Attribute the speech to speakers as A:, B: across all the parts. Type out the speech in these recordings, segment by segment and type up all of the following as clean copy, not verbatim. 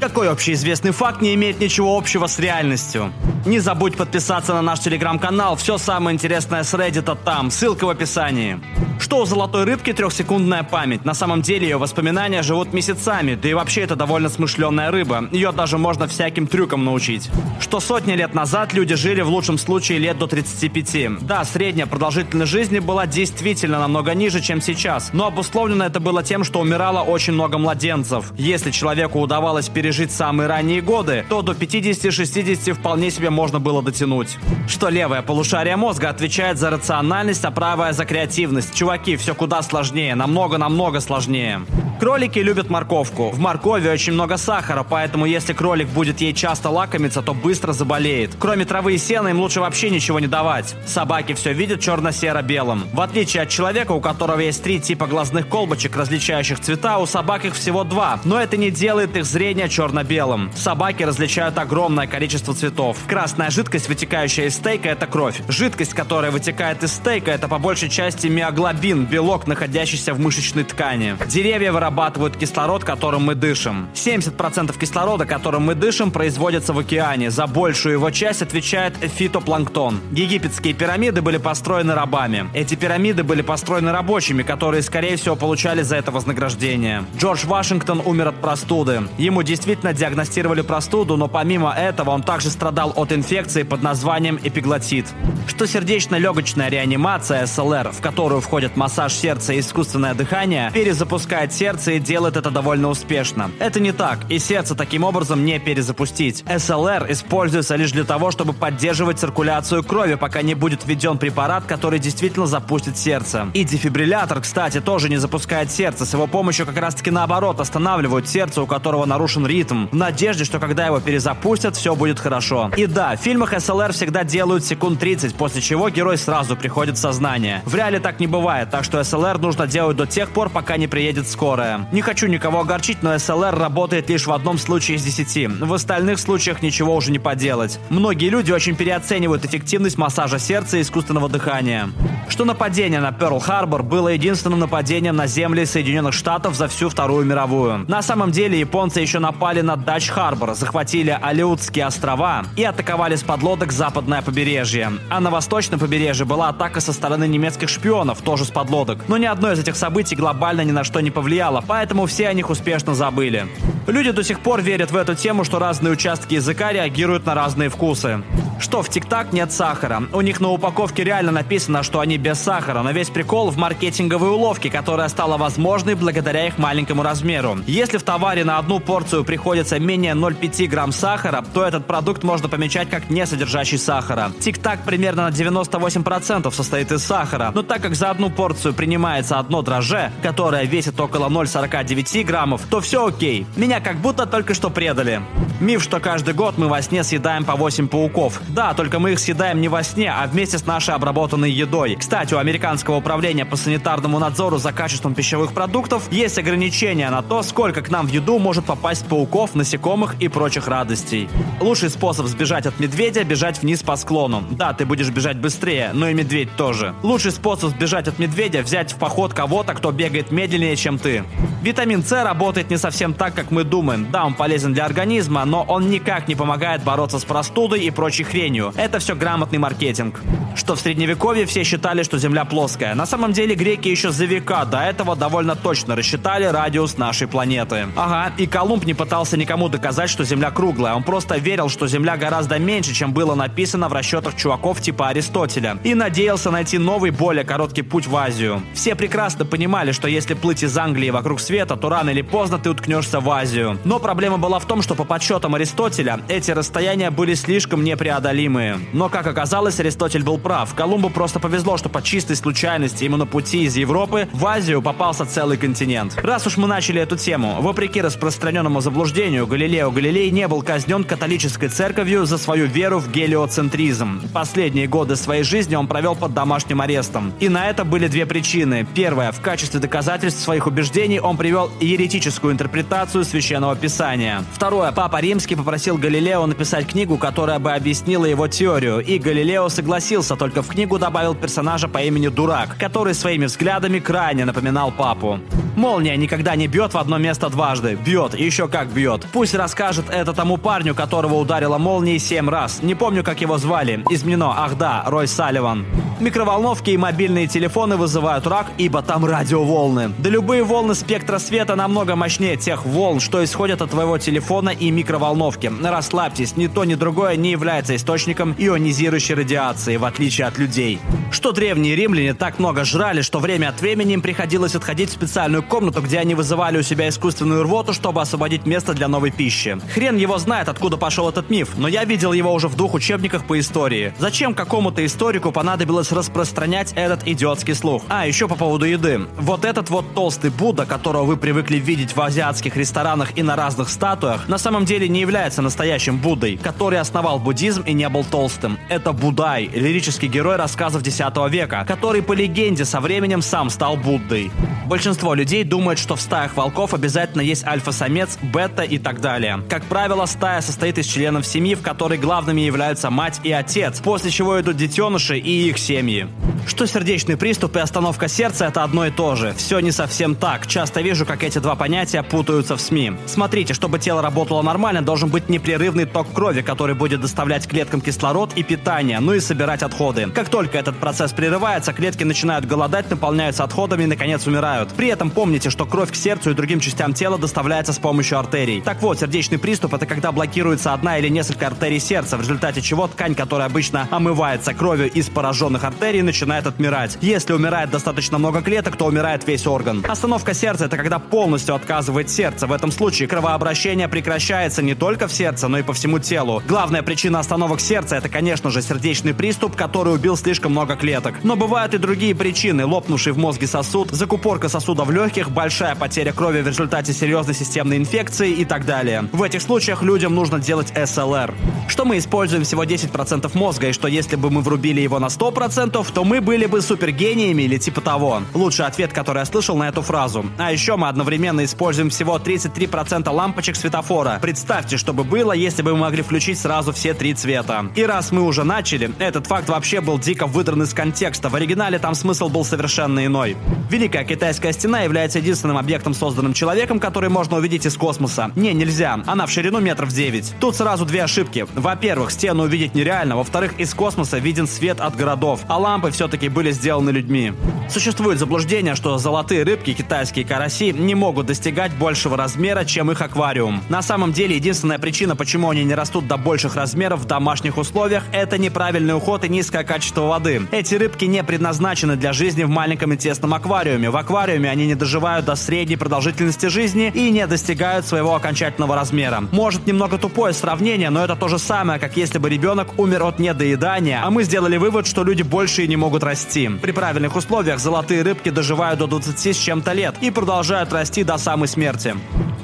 A: Какой общеизвестный факт не имеет ничего общего с реальностью? Не забудь подписаться на наш телеграм-канал, все самое интересное с Reddit там, ссылка в описании. Что у золотой рыбки 3-секундная память? На самом деле ее воспоминания живут месяцами, да и вообще это довольно смышленая рыба, ее даже можно всяким трюкам научить. Что сотни лет назад люди жили в лучшем случае лет до 35. Да, средняя продолжительность жизни была действительно намного ниже, чем сейчас, но обусловлено это было тем, что умирало очень много младенцев. Если человеку удавалось пережить самые ранние годы, то до 50-60 вполне себе можно было дотянуть. Что левое полушарие мозга отвечает за рациональность, а правое за креативность. Чуваки, все куда сложнее, намного сложнее. Кролики любят морковку. В моркови очень много сахара, поэтому если кролик будет ей часто лакомиться, то быстро заболеет. Кроме травы и сена им лучше вообще ничего не давать. Собаки все видят черно-серо-белым. В отличие от человека, у которого есть 3 типа глазных колбочек, различающих цвета, у собак их всего 2. Но это не делает их зрение черно-белым. Собаки различают огромное количество цветов. Красная жидкость, вытекающая из стейка, это кровь. Жидкость, которая вытекает из стейка, это по большей части миоглобин, белок, находящийся в мышечной ткани. Деревья вырабатывают кислород, которым мы дышим. 70% кислорода, которым мы дышим, производится в океане. За большую его часть отвечает фитопланктон. Египетские пирамиды были построены рабами. Эти пирамиды были построены рабочими, которые, скорее всего, получали за это вознаграждение. Джордж Вашингтон умер от простуды. Ему действительно диагностировали простуду, но помимо этого он также страдал от инфекции под названием эпиглотит. Что сердечно-легочная реанимация СЛР, в которую входит массаж сердца и искусственное дыхание, перезапускает сердце и делает это довольно успешно. Это не так, и сердце таким образом не перезапустить. СЛР используется лишь для того, чтобы поддерживать циркуляцию крови, пока не будет введен препарат, который действительно запустит сердце. И дефибриллятор, кстати, тоже не запускает сердце. С его помощью как раз-таки наоборот останавливают сердце, у которого нарушен ритм, в надежде, что когда его перезапустят, все будет хорошо. И да, в фильмах СЛР всегда делают секунд 30, после чего герой сразу приходит в сознание. В реале так не бывает, так что СЛР нужно делать до тех пор, пока не приедет скорая. Не хочу никого огорчить, но СЛР работает лишь в одном случае из 10. В остальных случаях ничего уже не поделать. Многие люди очень переоценивают эффективность массажа сердца и искусственного дыхания. Что нападение на Пёрл-Харбор было единственным нападением на земли Соединенных Штатов за всю Вторую мировую. На самом деле японцы еще напали на Дач-Харбор, захватили Алеутские острова и атаковали с подлодок западное побережье. А на восточном побережье была атака со стороны немецких шпионов, тоже с подлодок. Но ни одно из этих событий глобально ни на что не повлияло, поэтому все о них успешно забыли. Люди до сих пор верят в эту тему, что разные участки языка реагируют на разные вкусы. Что в ТикТак нет сахара. У них на упаковке реально написано, что они без сахара, но весь прикол в маркетинговой уловке, которая стала возможной благодаря их маленькому размеру. Если в товаре на одну порцию приходится менее 0,5 грамм сахара, то этот продукт можно помечать как не содержащий сахара. ТикТак примерно на 98% состоит из сахара, но так как за одну порцию принимается одно дрожжи, которое весит около 0,49 граммов, то все окей. Меня как будто только что предали. Миф, что каждый год мы во сне съедаем по 8 пауков. Да, только мы их съедаем не во сне, а вместе с нашей обработанной едой. Кстати, у Американского управления по санитарному надзору за качеством пищевых продуктов есть ограничения на то, сколько к нам в еду может попасть пауков, насекомых и прочих радостей. Лучший способ сбежать от медведя – бежать вниз по склону. Да, ты будешь бежать быстрее, но и медведь тоже. Лучший способ сбежать от медведя – взять в поход кого-то, кто бегает медленнее, чем ты. Витамин С работает не совсем так, как мы думаем. Да, он полезен для организма, но он никак не помогает бороться с простудой и прочей хренью. Это все грамотный маркетинг. Что в средневековье все считали, что Земля плоская. На самом деле греки еще за века до этого довольно точно рассчитали радиус нашей планеты. Ага, и Колумб не пытался никому доказать, что Земля круглая. Он просто верил, что Земля гораздо меньше, чем было написано в расчетах чуваков типа Аристотеля. И надеялся найти новый, более короткий путь в Азию. Все прекрасно понимали, что если плыть из Англии вокруг света, то рано или поздно ты уткнешься в Азию. Но проблема была в том, что по подсчетам Аристотеля эти расстояния были слишком непреодолимые. Но, как оказалось, Аристотель был прав. Колумбу просто повезло, что по чистой случайности ему на пути из Европы в Азию попался целый континент. Раз уж мы начали эту тему, вопреки распространенному заблуждению, Галилео Галилей не был казнен католической церковью за свою веру в гелиоцентризм. Последние годы своей жизни он провел под домашним арестом. И на это были две причины. Первая, в качестве доказательств своих убеждений он привел еретическую интерпретацию Священного Писания. Второе. Папа Римский попросил Галилео написать книгу, которая бы объяснила его теорию, и Галилео согласился, только в книгу добавил персонажа по имени Дурак, который своими взглядами крайне напоминал папу. Молния никогда не бьет в одно место дважды. Бьет, и еще как бьет. Пусть расскажет это тому парню, которого ударила молнией 7 раз. Не помню, как его звали. Изменено. Ах да, Рой Салливан. Микроволновки и мобильные телефоны вызывают рак, ибо там радиоволны. Да любые волны спектра света намного мощнее тех волн, что исходят от твоего телефона и микроволновки. Расслабьтесь, ни то, ни другое не является источником ионизирующей радиации, в отличие от людей. Что древние римляне так много жрали, что время от времени им приходилось отходить в специальную комнату, где они вызывали у себя искусственную рвоту, чтобы освободить место для новой пищи. Хрен его знает, откуда пошел этот миф, но я видел его уже в 2 учебниках по истории. Зачем какому-то историку понадобилось распространять этот идиотский слух? А, еще по поводу еды. Вот этот вот толстый Будда, которого вы привыкли видеть в азиатских ресторанах и на разных статуях, на самом деле не является настоящим Буддой, который основал буддизм и не был толстым. Это Буддай, лирический герой рассказов X века, который по легенде со временем сам стал Буддой. Большинство людей думают, что в стаях волков обязательно есть альфа-самец, бета и так далее. Как правило, стая состоит из членов семьи, в которой главными являются мать и отец, после чего идут детеныши и их семьи. Что сердечный приступ и остановка сердца – это одно и то же. Все не совсем так. Часто вижу, как эти два понятия путаются в СМИ. Смотрите, чтобы тело работало нормально, должен быть непрерывный ток крови, который будет доставлять клеткам кислород и питание, ну и собирать отходы. Как только этот процесс прерывается, клетки начинают голодать, наполняются отходами и, наконец, умирают. При этом помните, что кровь к сердцу и другим частям тела доставляется с помощью артерий. Так вот, сердечный приступ – это когда блокируется одна или несколько артерий сердца, в результате чего ткань, которая обычно омывается кровью из пораженных артерий, начинает отмирать. Если умирает достаточно много клеток, то умирает весь орган. Остановка сердца – это когда полностью отказывает сердце. В этом случае кровообращение прекращается не только в сердце, но и по всему телу. Главная причина остановок сердца – это, конечно же, сердечный приступ, который убил слишком много клеток. Но бывают и другие причины: лопнувший в мозге сосуд, закупорка сосуда в легких, большая потеря крови в результате серьезной системной инфекции и так далее. В этих случаях людям нужно делать СЛР. Что мы используем всего 10% мозга, и что если бы мы врубили его на 100%, то мы были бы супергениями или типа того. Лучший ответ, который я слышал на эту фразу. А еще мы одновременно используем всего 33% лампочек светофора. Представьте, что бы было, если бы мы могли включить сразу все 3 цвета. И раз мы уже начали, этот факт вообще был дико выдран из контекста. В оригинале там смысл был совершенно иной. Великая китайская стена является единственным объектом, созданным человеком, который можно увидеть из космоса. Не, нельзя. Она в ширину метров 9. Тут сразу 2 ошибки. Во-первых, стену увидеть нереально. Во-вторых, из космоса виден свет от городов. А лампы все-таки были сделаны людьми. Существует заблуждение, что золотые рыбки, китайские караси, не могут достигать большего размера, чем их аквариум. На самом деле, единственная причина, почему они не растут до больших размеров в домашних условиях, это неправильный уход и низкое качество воды. Эти рыбки не предназначены для жизни в маленьком и тесном аквариуме. В аквариуме они не доживают до средней продолжительности жизни и не достигают своего окончательного размера. Может, немного тупое сравнение, но это то же самое, как если бы ребенок умер от недоедания, а мы сделали вывод, что люди больше и не могут расти. При правильных условиях золотые рыбки доживают до 20 с чем-то лет и продолжают расти до самой смерти.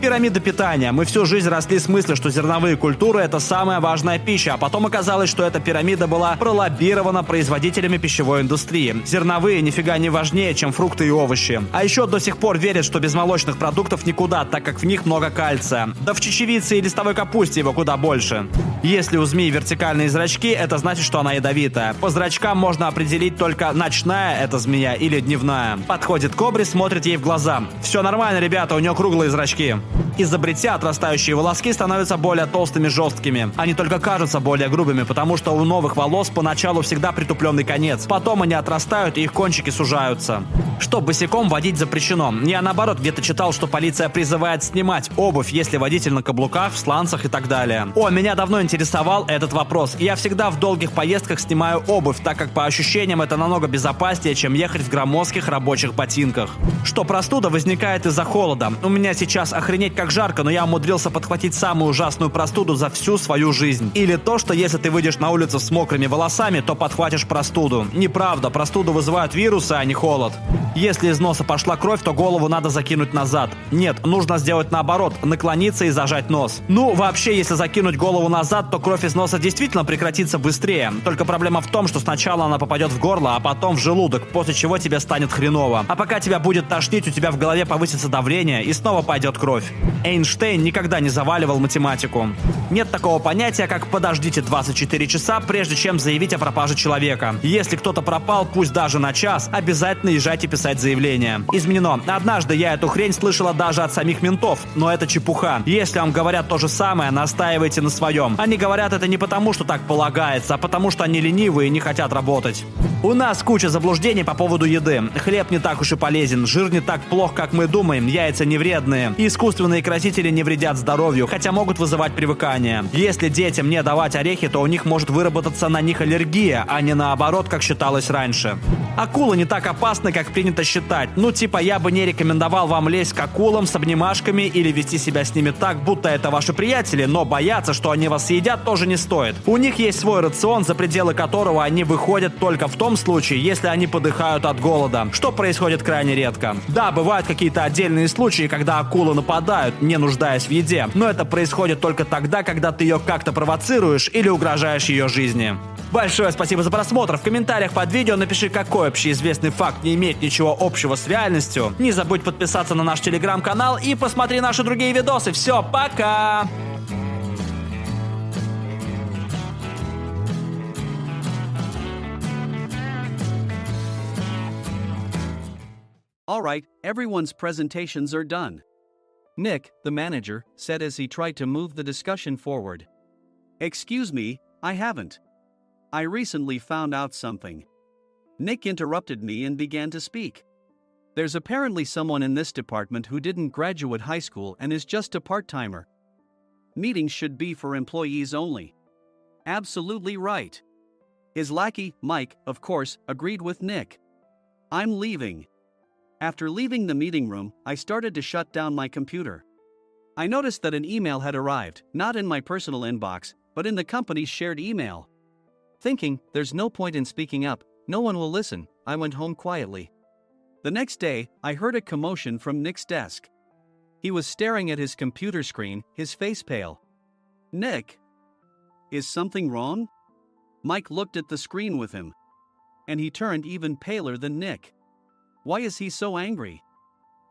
A: Пирамида питания. Мы всю жизнь росли с мыслью, что зерновые культуры – это самая важная пища, а потом оказалось, что эта пирамида была пролоббирована производителями пищевой индустрии. Зерновые нифига не важнее, чем фрукты и овощи. А еще до сих пор верят, что без молочных продуктов никуда, так как в них много кальция. Да в чечевице и листовой капусте его куда больше. Если у змеи вертикальные зрачки, это значит, что она ядовитая. По зрачкам можно определить только, ночная это змея или дневная. Подходит к кобре, смотрит ей в глаза. Все нормально, ребята, у нее круглые зрачки. Из-за бритья отрастающие волоски становятся более толстыми, жесткими. Они только кажутся более грубыми, потому что у новых волос поначалу всегда притупленный конец. Потом они отрастают и их кончики сужаются. Что босиком водить запрещено. Я наоборот где-то читал, что полиция призывает снимать обувь, если водитель на каблуках, в сланцах и так далее. Меня давно интересовал этот вопрос. Я всегда в долгих поездках снимаю обувь, так как по ощущениям это намного безопаснее, чем ехать в громоздких рабочих ботинках. Что простуда возникает из-за холода. У меня сейчас охренеть как жарко, но я умудрился подхватить самую ужасную простуду за всю свою жизнь. Или то, что если ты выйдешь на улицу с мокрыми волосами, то подхватишь простуду. Неправда, простуду вызывают вирусы, а не холод. Если из носа пошла кровь, то голову надо закинуть назад. Нет, нужно сделать наоборот, наклониться и зажать нос. Вообще, если закинуть голову назад, то кровь из носа действительно прекратится быстрее. Только проблема в том, что сначала она попадет в горло, а потом в желудок, после чего тебе станет хреново. А пока тебя будет тошнить, у тебя в голове повысится давление и снова пойдет кровь. Эйнштейн никогда не заваливал математику. Нет такого понятия, как «подождите 24 часа, прежде чем заявить о пропаже человека». Если кто-то пропал, пусть даже на час, обязательно езжайте писать заявление. Изменено. Однажды я эту хрень слышала даже от самих ментов, но это чепуха. Если вам говорят то же самое, настаивайте на своем. Они говорят это не потому, что так полагается, а потому, что они ленивые и не хотят работать. У нас куча заблуждений по поводу еды. Хлеб не так уж и полезен, жир не так плох, как мы думаем, яйца не вредные. Искусственные красители не вредят здоровью, хотя могут вызывать привыкание. Если детям не давать орехи, то у них может выработаться на них аллергия, а не наоборот, как считалось раньше. Акулы не так опасны, как принято считать. Ну типа я бы не рекомендовал вам лезть к акулам с обнимашками или вести себя с ними так, будто это ваши приятели, но бояться, что они вас съедят, тоже не стоит. У них есть свой рацион, за пределы которого они выходят только в том случае, если они подыхают от голода, что происходит крайне редко. Да, бывают какие-то отдельные случаи, когда акулы нападают, не нуждаясь в еде, но это происходит только тогда, когда ты ее как-то провоцируешь или угрожаешь ее жизни. Большое спасибо за просмотр. В комментариях под видео напиши, какой общеизвестный факт не имеет ничего общего с реальностью. Не забудь подписаться на наш телеграм-канал и посмотри наши другие видосы. Все, пока!
B: Alright, everyone's presentations are done. Nick, the manager, said as he tried to move the discussion forward. Excuse me, I haven't. I recently found out something. Nick interrupted me and began to speak. There's apparently someone in this department who didn't graduate high school and is just a part-timer. Meetings should be for employees only. Absolutely right. His lackey, Mike, of course, agreed with Nick. I'm leaving. After leaving the meeting room, I started to shut down my computer. I noticed that an email had arrived, not in my personal inbox, but in the company's shared email. Thinking, there's no point in speaking up, no one will listen, I went home quietly. The next day, I heard a commotion from Nick's desk. He was staring at his computer screen, his face pale. Nick? Is something wrong? Mike looked at the screen with him. And he turned even paler than Nick. Why is he so angry?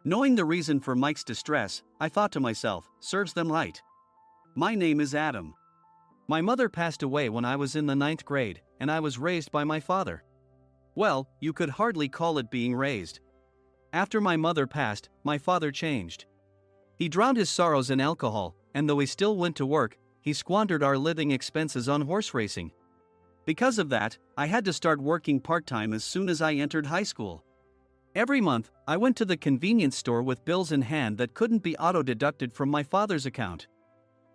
B: Knowing the reason for Mike's distress, I thought to myself, serves them right. My name is Adam. My mother passed away when I was in the 9th grade, and I was raised by my father. Well, you could hardly call it being raised. After my mother passed, my father changed. He drowned his sorrows in alcohol, and though he still went to work, he squandered our living expenses on horse racing. Because of that, I had to start working part-time as soon as I entered high school. Every month, I went to the convenience store with bills in hand that couldn't be auto-deducted from my father's account.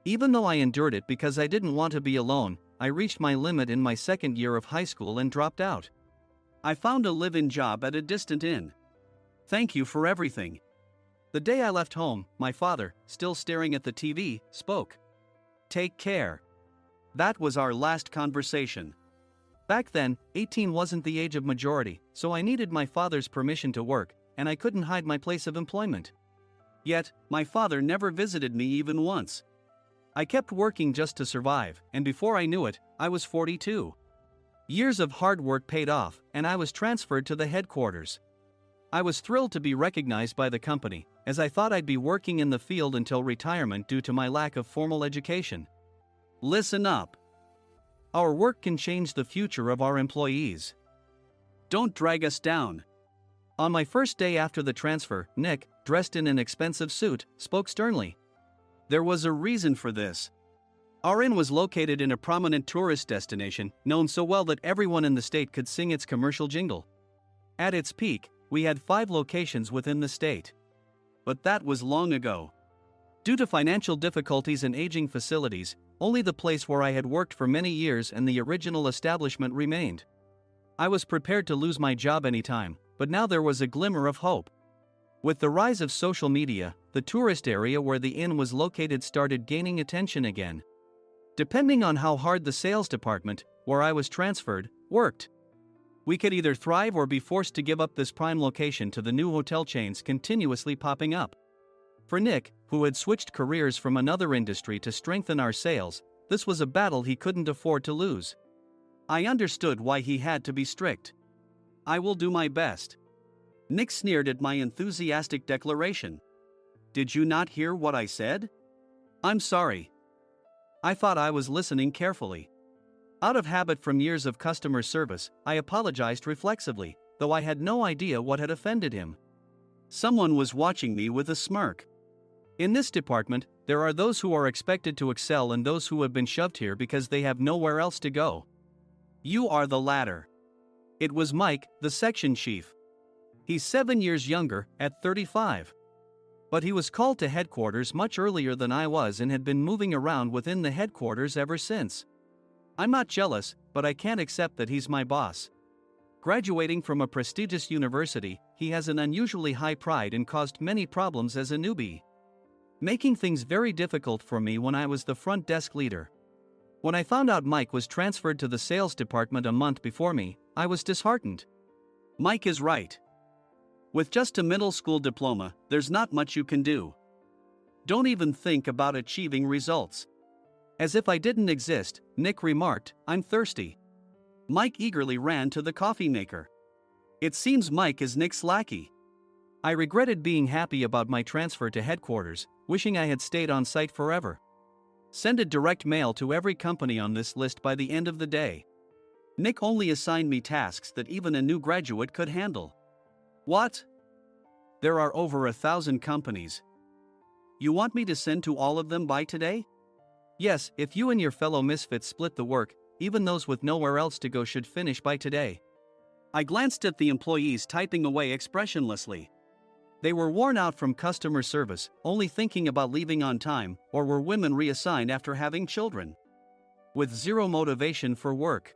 B: Even though I endured it because I didn't want to be alone, I reached my limit in my second year of high school and dropped out. I found a live-in job at a distant inn. Thank you for everything. The day I left home, my father, still staring at the TV, spoke. Take care. That was our last conversation. Back then, 18 wasn't the age of majority, so I needed my father's permission to work, and I couldn't hide my place of employment. Yet, my father never visited me even once. I kept working just to survive, and before I knew it, I was 42. Years of hard work paid off, and I was transferred to the headquarters. I was thrilled to be recognized by the company, as I thought I'd be working in the field until retirement due to my lack of formal education. Listen up. Our work can change the future of our employees. Don't drag us down. On my first day after the transfer, Nick, dressed in an expensive suit, spoke sternly. There was a reason for this. Our inn was located in a prominent tourist destination, known so well that everyone in the state could sing its commercial jingle. At its peak, we had 5 locations within the state. But that was long ago. Due to financial difficulties and aging facilities, only the place where I had worked for many years and the original establishment remained. I was prepared to lose my job anytime, but now there was a glimmer of hope. With the rise of social media, the tourist area where the inn was located started gaining attention again. Depending on how hard the sales department, where I was transferred, worked, we could either thrive or be forced to give up this prime location to the new hotel chains continuously popping up. For Nick, who had switched careers from another industry to strengthen our sales, this was a battle he couldn't afford to lose. I understood why he had to be strict. I will do my best. Nick sneered at my enthusiastic declaration. did you not hear what I said? I'm sorry. I thought I was listening carefully. Out of habit from years of customer service, I apologized reflexively, though I had no idea what had offended him. Someone was watching me with a smirk. In this department, there are those who are expected to excel and those who have been shoved here because they have nowhere else to go. You are the latter. It was Mike, the section chief. He's 7 years younger, at 35. But he was called to headquarters much earlier than I was and had been moving around within the headquarters ever since. I'm not jealous, but I can't accept that he's my boss. Graduating from a prestigious university, he has an unusually high pride and caused many problems as a newbie, making things very difficult for me when I was the front desk leader. When I found out Mike was transferred to the sales department a month before me, I was disheartened. Mike is right. With just a middle school diploma, there's not much you can do. Don't even think about achieving results. As if I didn't exist, Nick remarked, I'm thirsty. Mike eagerly ran to the coffee maker. It seems Mike is Nick's lackey. I regretted being happy about my transfer to headquarters, wishing I had stayed on site forever. Send a direct mail to every company on this list by the end of the day. Nick only assigned me tasks that even a new graduate could handle. What? There are over 1,000 companies. You want me to send to all of them by today? Yes, if you and your fellow misfits split the work, even those with nowhere else to go should finish by today. I glanced at the employees typing away expressionlessly. They were worn out from customer service, only thinking about leaving on time, or were women reassigned after having children, with zero motivation for work.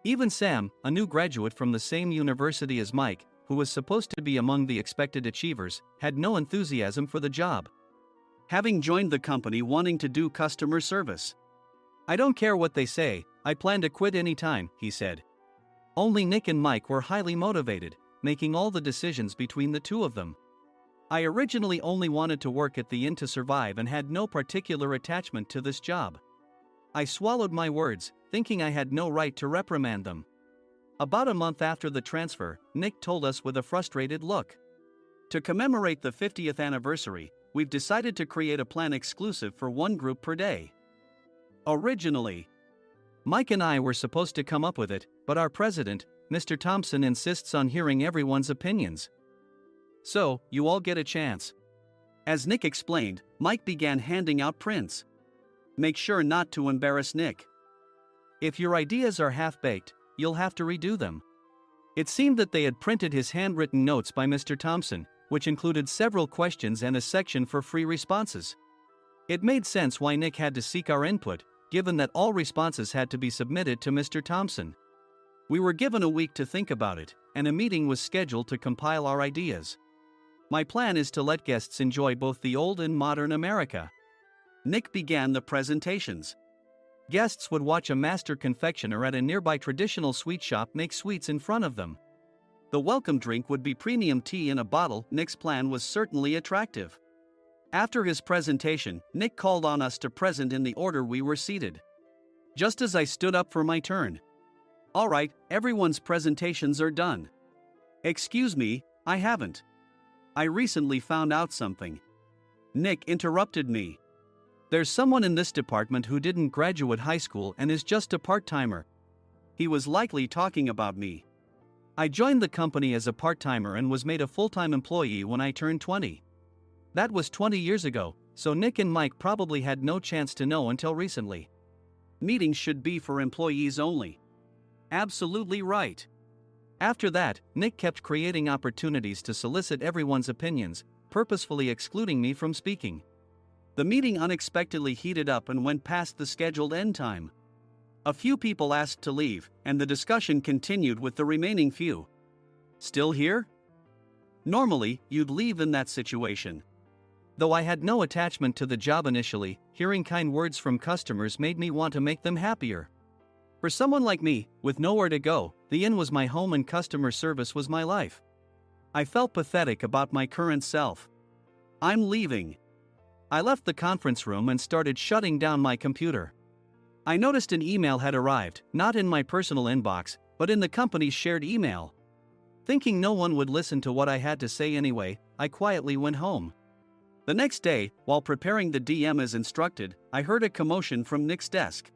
B: Even Sam, a new graduate from the same university as Mike, who was supposed to be among the expected achievers, had no enthusiasm for the job, having joined the company wanting to do customer service. I don't care what they say, I plan to quit anytime, he said. Only Nick and Mike were highly motivated, making all the decisions between the two of them. I originally only wanted to work at the inn to survive and had no particular attachment to this job. I swallowed my words, thinking I had no right to reprimand them. About a month after the transfer, Nick told us with a frustrated look. To commemorate the 50th anniversary, we've decided to create a plan exclusive for one group per day. Originally, Mike and I were supposed to come up with it, but our president, Mr. Thompson, insists on hearing everyone's opinions. So, you all get a chance. As Nick explained, Mike began handing out prints. Make sure not to embarrass Nick. If your ideas are half-baked, you'll have to redo them. It seemed that they had printed his handwritten notes by Mr. Thompson, which included several questions and a section for free responses. It made sense why Nick had to seek our input, given that all responses had to be submitted to Mr. Thompson. We were given a week to think about it, and a meeting was scheduled to compile our ideas. My plan is to let guests enjoy both the old and modern America. Nick began the presentations. Guests would watch a master confectioner at a nearby traditional sweet shop make sweets in front of them. The welcome drink would be premium tea in a bottle. Nick's plan was certainly attractive. After his presentation, Nick called on us to present in the order we were seated. Just as I stood up for my turn. All right, everyone's presentations are done. Excuse me, I haven't. I recently found out something. Nick interrupted me. There's someone in this department who didn't graduate high school and is just a part-timer. He was likely talking about me. I joined the company as a part-timer and was made a full-time employee when I turned 20. That was 20 years ago, so Nick and Mike probably had no chance to know until recently. Meetings should be for employees only. Absolutely right. After that, Nick kept creating opportunities to solicit everyone's opinions, purposefully excluding me from speaking. The meeting unexpectedly heated up and went past the scheduled end time. A few people asked to leave, and the discussion continued with the remaining few. Still here? Normally, you'd leave in that situation. Though I had no attachment to the job initially, hearing kind words from customers made me want to make them happier. For someone like me, with nowhere to go, the inn was my home and customer service was my life. I felt pathetic about my current self. I'm leaving. I left the conference room and started shutting down my computer. I noticed an email had arrived, not in my personal inbox, but in the company's shared email. Thinking no one would listen to what I had to say anyway, I quietly went home. The next day, while preparing the DM as instructed, I heard a commotion from Nick's desk.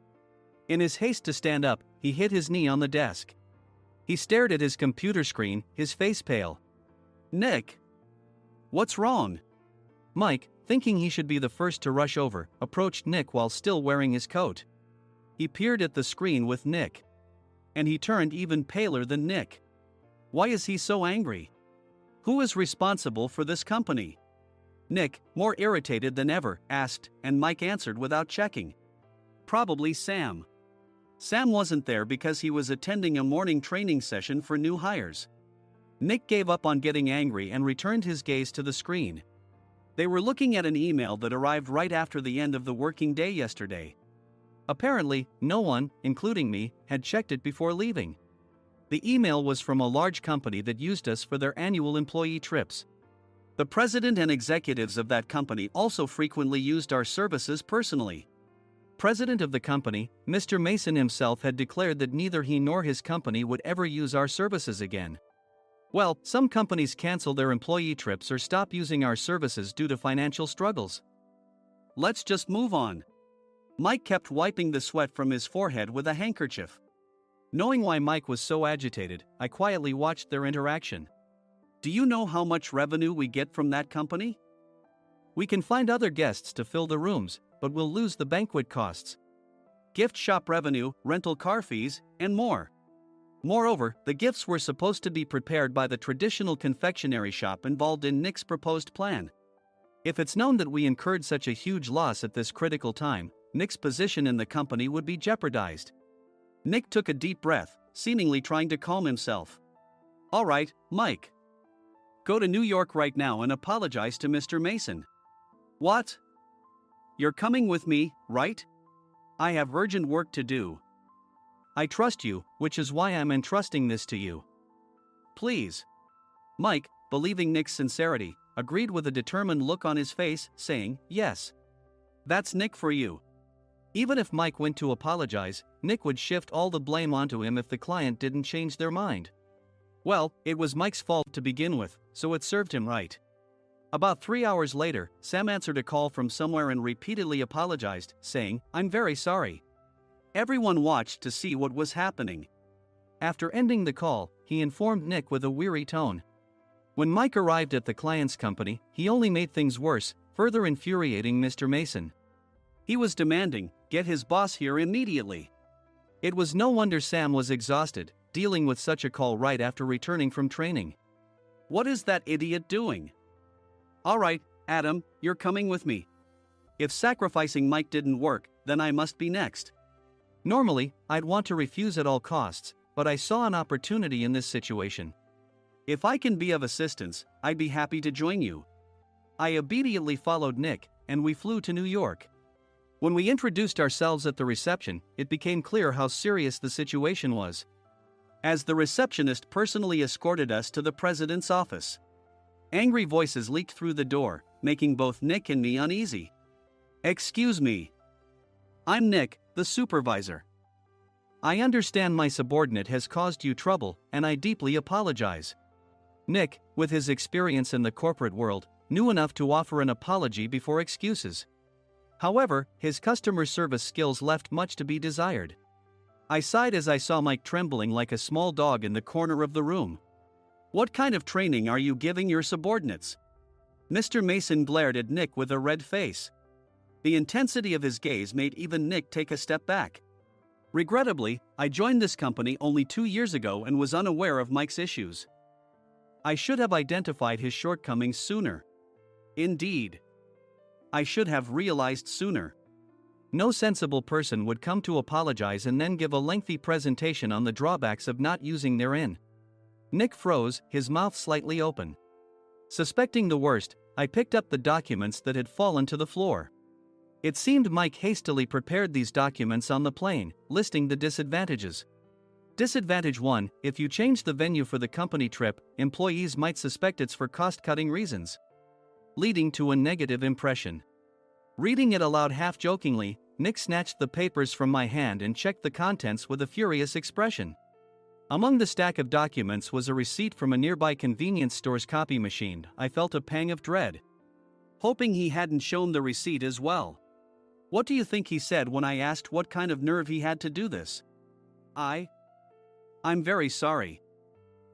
B: In his haste to stand up, he hit his knee on the desk. He stared at his computer screen, his face pale. "Nick! What's wrong?" Mike, thinking he should be the first to rush over, approached Nick while still wearing his coat. He peered at the screen with Nick. And he turned even paler than Nick. Why is he so angry? Who is responsible for this company? Nick, more irritated than ever, asked, and Mike answered without checking. Probably Sam. Sam wasn't there because he was attending a morning training session for new hires. Nick gave up on getting angry and returned his gaze to the screen. They were looking at an email that arrived right after the end of the working day yesterday. Apparently, no one, including me, had checked it before leaving. The email was from a large company that used us for their annual employee trips. The president and executives of that company also frequently used our services personally. President of the company, Mr. Mason himself, had declared that neither he nor his company would ever use our services again. Well, some companies cancel their employee trips or stop using our services due to financial struggles. Let's just move on. Mike kept wiping the sweat from his forehead with a handkerchief. Knowing why Mike was so agitated, I quietly watched their interaction. Do you know how much revenue we get from that company? We can find other guests to fill the rooms, but we'll lose the banquet costs, gift shop revenue, rental car fees, and more. Moreover, the gifts were supposed to be prepared by the traditional confectionery shop involved in Nick's proposed plan. If it's known that we incurred such a huge loss at this critical time, Nick's position in the company would be jeopardized. Nick took a deep breath, seemingly trying to calm himself. All right, Mike. Go to New York right now and apologize to Mr. Mason. What? You're coming with me, right? I have urgent work to do. I trust you, which is why I'm entrusting this to you. Please. Mike, believing Nick's sincerity, agreed with a determined look on his face, saying, yes. That's Nick for you. Even if Mike went to apologize, Nick would shift all the blame onto him if the client didn't change their mind. Well, it was Mike's fault to begin with, so it served him right. About 3 hours later, Sam answered a call from somewhere and repeatedly apologized, saying, I'm very sorry. Everyone watched to see what was happening. After ending the call, he informed Nick with a weary tone. When Mike arrived at the client's company, he only made things worse, further infuriating Mr. Mason. He was demanding, get his boss here immediately. It was no wonder Sam was exhausted, dealing with such a call right after returning from training. What is that idiot doing? All right, Adam, you're coming with me. If sacrificing Mike didn't work, then I must be next. Normally, I'd want to refuse at all costs, but I saw an opportunity in this situation. If I can be of assistance, I'd be happy to join you. I obediently followed Nick, and we flew to New York. When we introduced ourselves at the reception, it became clear how serious the situation was, as the receptionist personally escorted us to the president's office. Angry voices leaked through the door, making both Nick and me uneasy. Excuse me. I'm Nick, the supervisor. I understand my subordinate has caused you trouble, and I deeply apologize. Nick, with his experience in the corporate world, knew enough to offer an apology before excuses. However, his customer service skills left much to be desired. I sighed as I saw Mike trembling like a small dog in the corner of the room. What kind of training are you giving your subordinates? Mr. Mason glared at Nick with a red face. The intensity of his gaze made even Nick take a step back. Regrettably, I joined this company only 2 years ago and was unaware of Mike's issues. I should have identified his shortcomings sooner. Indeed. I should have realized sooner. No sensible person would come to apologize and then give a lengthy presentation on the drawbacks of not using their in. Nick froze, his mouth slightly open. Suspecting the worst, I picked up the documents that had fallen to the floor. It seemed Mike hastily prepared these documents on the plane, listing the disadvantages. Disadvantage 1: if you change the venue for the company trip, employees might suspect it's for cost-cutting reasons, leading to a negative impression. Reading it aloud half-jokingly, Nick snatched the papers from my hand and checked the contents with a furious expression. Among the stack of documents was a receipt from a nearby convenience store's copy machine. I felt a pang of dread. hoping he hadn't shown the receipt as well. What do you think he said when I asked what kind of nerve he had to do this? I'm very sorry.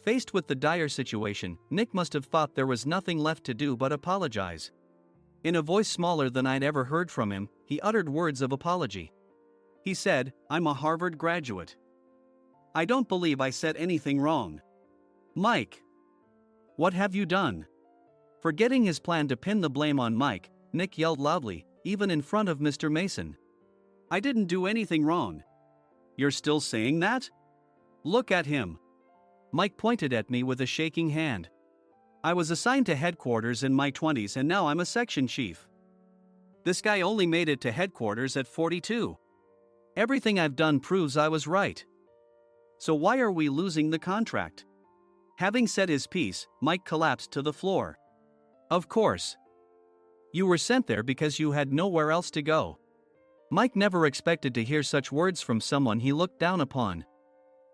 B: Faced with the dire situation, Nick must have thought there was nothing left to do but apologize. In a voice smaller than I'd ever heard from him, he uttered words of apology. He said, "I'm a Harvard graduate. I don't believe I said anything wrong." Mike! What have you done? Forgetting his plan to pin the blame on Mike, Nick yelled loudly, even in front of Mr. Mason. "I didn't do anything wrong." "You're still saying that? Look at him." Mike pointed at me with a shaking hand. "I was assigned to headquarters in my 20s and now I'm a section chief. This guy only made it to headquarters at 42. Everything I've done proves I was right. So why are we losing the contract?" Having said his piece, Mike collapsed to the floor. "Of course. You were sent there because you had nowhere else to go." Mike never expected to hear such words from someone he looked down upon.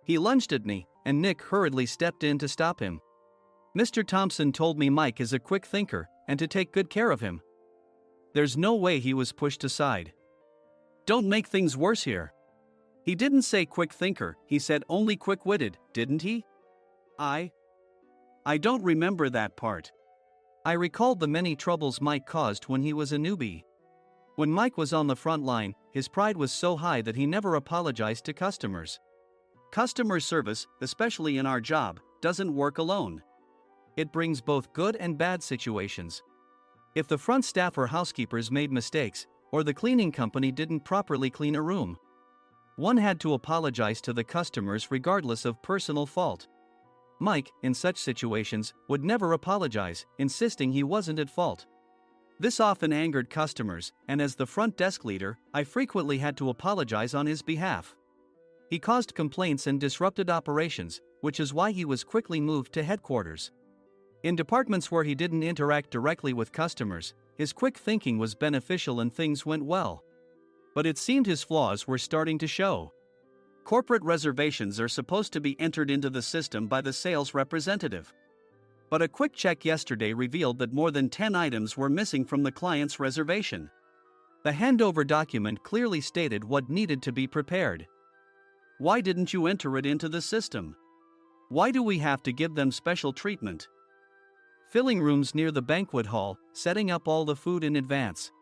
B: He lunged at me, and Nick hurriedly stepped in to stop him. "Mr. Thompson told me Mike is a quick thinker, and to take good care of him." There's no way he was pushed aside. "Don't make things worse here." "He didn't say quick thinker, he said only quick-witted, didn't he?" I don't remember that part. I recalled the many troubles Mike caused when he was a newbie. When Mike was on the front line, his pride was so high that he never apologized to customers. Customer service, especially in our job, doesn't work alone. It brings both good and bad situations. If the front staff or housekeepers made mistakes, or the cleaning company didn't properly clean a room, one had to apologize to the customers regardless of personal fault. Mike, in such situations, would never apologize, insisting he wasn't at fault. This often angered customers, and as the front desk leader, I frequently had to apologize on his behalf. He caused complaints and disrupted operations, which is why he was quickly moved to headquarters. In departments where he didn't interact directly with customers, his quick thinking was beneficial and things went well. But it seemed his flaws were starting to show. Corporate reservations are supposed to be entered into the system by the sales representative. But a quick check yesterday revealed that more than 10 items were missing from the client's reservation. The handover document clearly stated what needed to be prepared. Why didn't you enter it into the system? Why do we have to give them special treatment? Filling rooms near the banquet hall, setting up all the food in advance.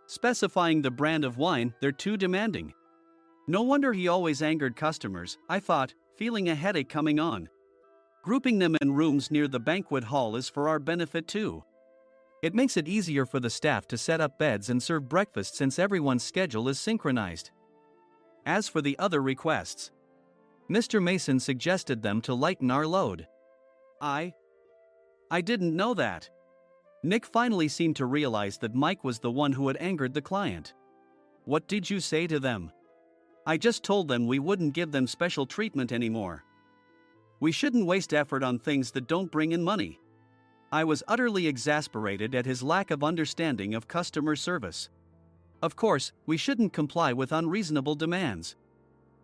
B: Specifying the brand of wine, they're too demanding. No wonder he always angered customers, I thought, feeling a headache coming on. Grouping them in rooms near the banquet hall is for our benefit too. It makes it easier for the staff to set up beds and serve breakfast since everyone's schedule is synchronized. As for the other requests, Mr. Mason suggested them to lighten our load. I didn't know that. Nick finally seemed to realize that Mike was the one who had angered the client. What did you say to them? I just told them we wouldn't give them special treatment anymore. We shouldn't waste effort on things that don't bring in money. I was utterly exasperated at his lack of understanding of customer service. Of course, we shouldn't comply with unreasonable demands.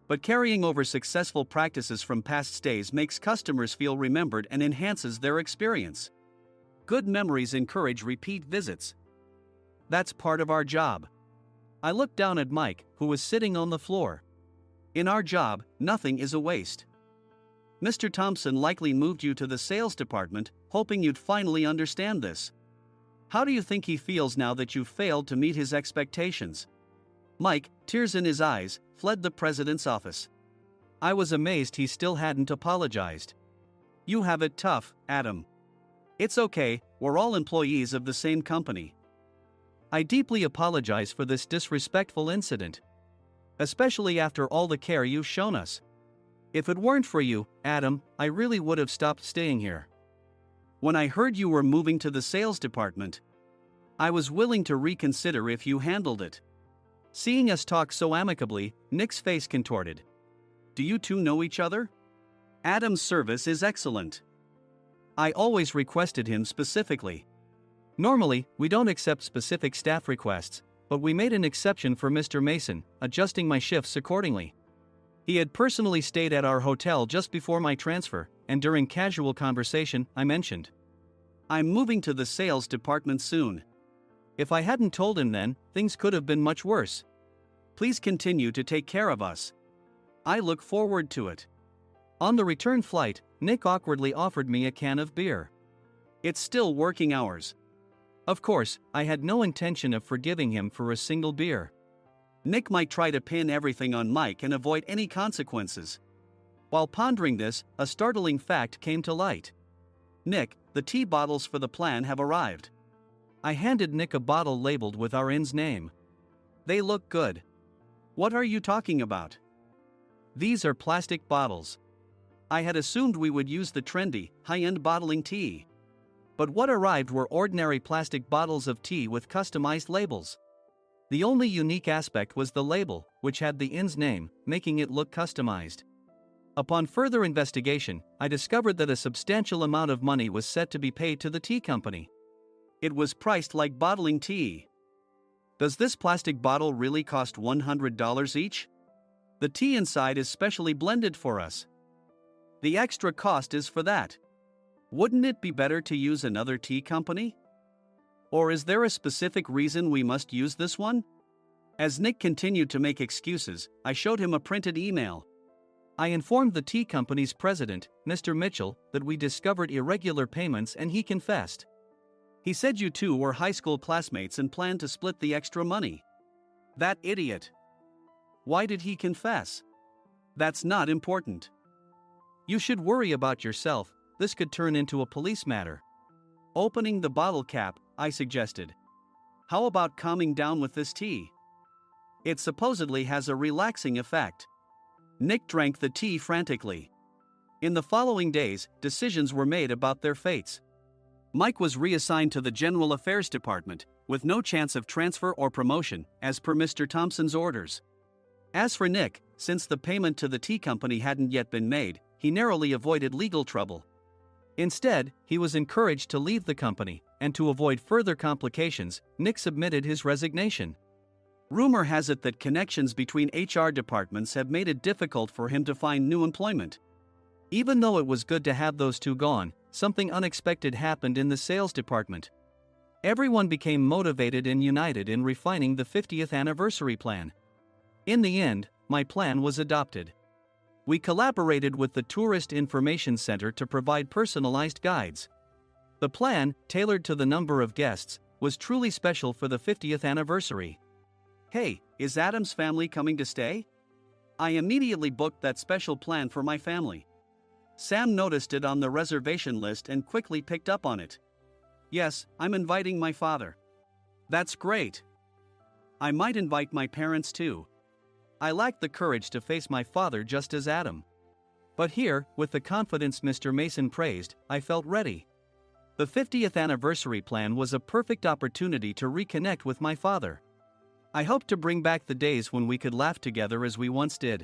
B: But carrying over successful practices from past stays makes customers feel remembered and enhances their experience. Good memories encourage repeat visits. That's part of our job. I looked down at Mike, who was sitting on the floor. In our job, nothing is a waste. Mr. Thompson likely moved you to the sales department, hoping you'd finally understand this. How do you think he feels now that you failed to meet his expectations? Mike, tears in his eyes, fled the president's office. I was amazed he still hadn't apologized. You have it tough, Adam. It's okay, we're all employees of the same company. I deeply apologize for this disrespectful incident. Especially after all the care you've shown us. If it weren't for you, Adam, I really would have stopped staying here. When I heard you were moving to the sales department, I was willing to reconsider if you handled it. Seeing us talk so amicably, Nick's face contorted. Do you two know each other? Adam's service is excellent. I always requested him specifically. Normally, we don't accept specific staff requests, but we made an exception for Mr. Mason, adjusting my shifts accordingly. He had personally stayed at our hotel just before my transfer, and during casual conversation, I mentioned, I'm moving to the sales department soon. If I hadn't told him then, things could have been much worse. Please continue to take care of us. I look forward to it. On the return flight, Nick awkwardly offered me a can of beer. It's still working hours. Of course, I had no intention of forgiving him for a single beer. Nick might try to pin everything on Mike and avoid any consequences. While pondering this, a startling fact came to light. Nick, the tea bottles for the plan have arrived. I handed Nick a bottle labeled with our inn's name. They look good. What are you talking about? These are plastic bottles. I had assumed we would use the trendy, high-end bottling tea. But what arrived were ordinary plastic bottles of tea with customized labels. The only unique aspect was the label, which had the inn's name, making it look customized. Upon further investigation, I discovered that a substantial amount of money was set to be paid to the tea company. It was priced like bottling tea. Does this plastic bottle really cost $100 each? The tea inside is specially blended for us. The extra cost is for that. Wouldn't it be better to use another tea company? Or is there a specific reason we must use this one? As Nick continued to make excuses, I showed him a printed email. I informed the tea company's president, Mr. Mitchell, that we discovered irregular payments and he confessed. He said you two were high school classmates and planned to split the extra money. That idiot. Why did he confess? That's not important. You should worry about yourself, this could turn into a police matter. Opening the bottle cap, I suggested. How about calming down with this tea? It supposedly has a relaxing effect. Nick drank the tea frantically. In the following days, decisions were made about their fates. Mike was reassigned to the General Affairs Department, with no chance of transfer or promotion, as per Mr. Thompson's orders. As for Nick, since the payment to the tea company hadn't yet been made, he narrowly avoided legal trouble. Instead, he was encouraged to leave the company, and to avoid further complications, Nick submitted his resignation. Rumor has it that connections between HR departments have made it difficult for him to find new employment. Even though it was good to have those two gone, something unexpected happened in the sales department. Everyone became motivated and united in refining the 50th anniversary plan. In the end, my plan was adopted. We collaborated with the Tourist Information Center to provide personalized guides. The plan, tailored to the number of guests, was truly special for the 50th anniversary. Hey, is Adam's family coming to stay? I immediately booked that special plan for my family. Sam noticed it on the reservation list and quickly picked up on it. Yes, I'm inviting my father. That's great. I might invite my parents too. I lacked the courage to face my father just as Adam. But here, with the confidence Mr. Mason praised, I felt ready. The 50th anniversary plan was a perfect opportunity to reconnect with my father. I hoped to bring back the days when we could laugh together as we once did.